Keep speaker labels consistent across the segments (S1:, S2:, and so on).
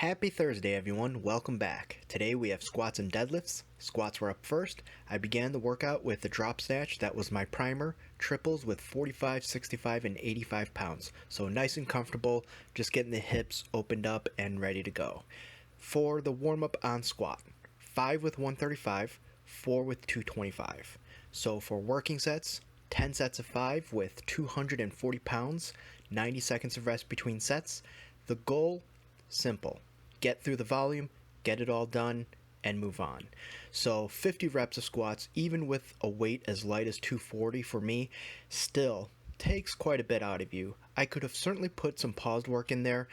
S1: Happy Thursday, everyone. Welcome back. Today we have squats and deadlifts. Squats were up first. I began the workout with the drop snatch. That was my primer. Triples with 45, 65, and 85 pounds. So nice and comfortable, just getting the hips opened up and ready to go. For the warm-up on squat, 5 with 135, 4 with 225. So for working sets, 10 sets of 5 with 240 pounds, 90 seconds of rest between sets. The goal, simple. Get through the volume, get it all done, and move on. So 50 reps of squats, even with a weight as light as 240 for me, still takes quite a bit out of you. I could have certainly put some paused work in there.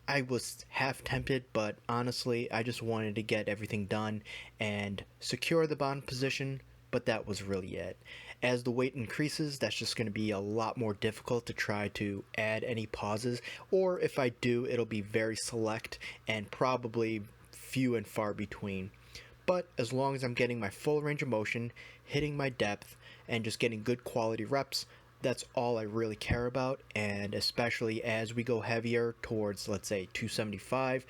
S1: I was half tempted, but honestly, I just wanted to get everything done and secure the bottom position, but that was really it. As the weight increases, that's just going to be a lot more difficult to try to add any pauses, or if I do, it'll be very select and probably few and far between. But as long as I'm getting my full range of motion, hitting my depth, and just getting good quality reps, that's all I really care about. And especially as we go heavier towards, let's say, 275,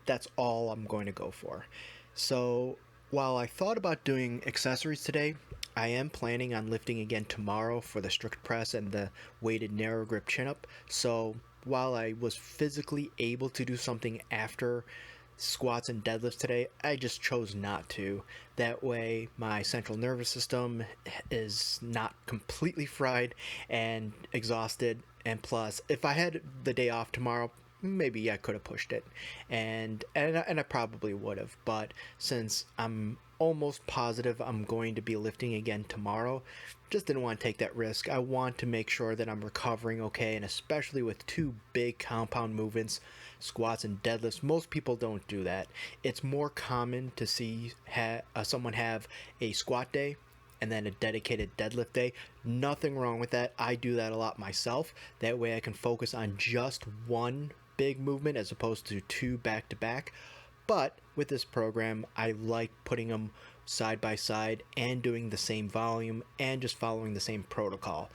S1: that's all I'm going to go for. So while I thought about doing accessories today, I am planning on lifting again tomorrow for the strict press and the weighted narrow grip chin up. So while I was physically able to do something after squats and deadlifts today, I just chose not to. That way my central nervous system is not completely fried and exhausted. And plus, if I had the day off tomorrow, maybe I could have pushed it, and I probably would have, but since I'm almost positive I'm going to be lifting again tomorrow, just didn't want to take that risk. I want to make sure that I'm recovering okay, and especially with two big compound movements, squats and deadlifts, most people don't do that. It's more common to see someone have a squat day and then a dedicated deadlift day. Nothing wrong with that. I do that a lot myself. That way I can focus on just one big movement as opposed to two back to back. But with this program, I like putting them side by side and doing the same volume and just following the same protocol.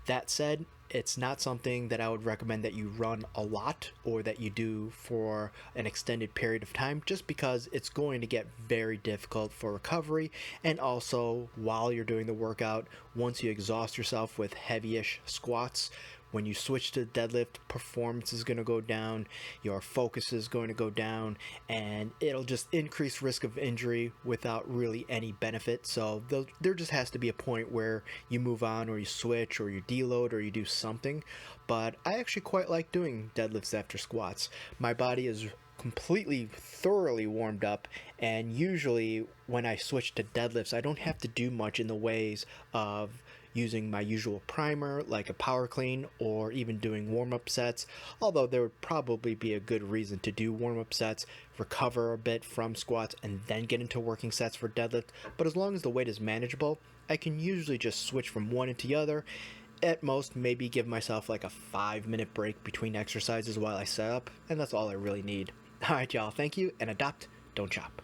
S1: That said, it's not something that I would recommend that you run a lot or that you do for an extended period of time, just because it's going to get very difficult for recovery. And also, while you're doing the workout, once you exhaust yourself with heavy-ish squats, when you switch to deadlift, performance is going to go down, your focus is going to go down, and it'll just increase risk of injury without really any benefit. So there just has to be a point where you move on, or you switch, or you deload, or you do something. But I actually quite like doing deadlifts after squats. My body is completely thoroughly warmed up, and usually when I switch to deadlifts, I don't have to do much in the ways of using my usual primer like a power clean, or even doing warm-up sets, although there would probably be a good reason to do warm-up sets, recover a bit from squats, and then get into working sets for deadlift. But as long as the weight is manageable, I can usually just switch from one into the other. At most, maybe give myself like a 5-minute break between exercises while I set up, and that's all I really need. Alright y'all, thank you, and adopt, don't chop.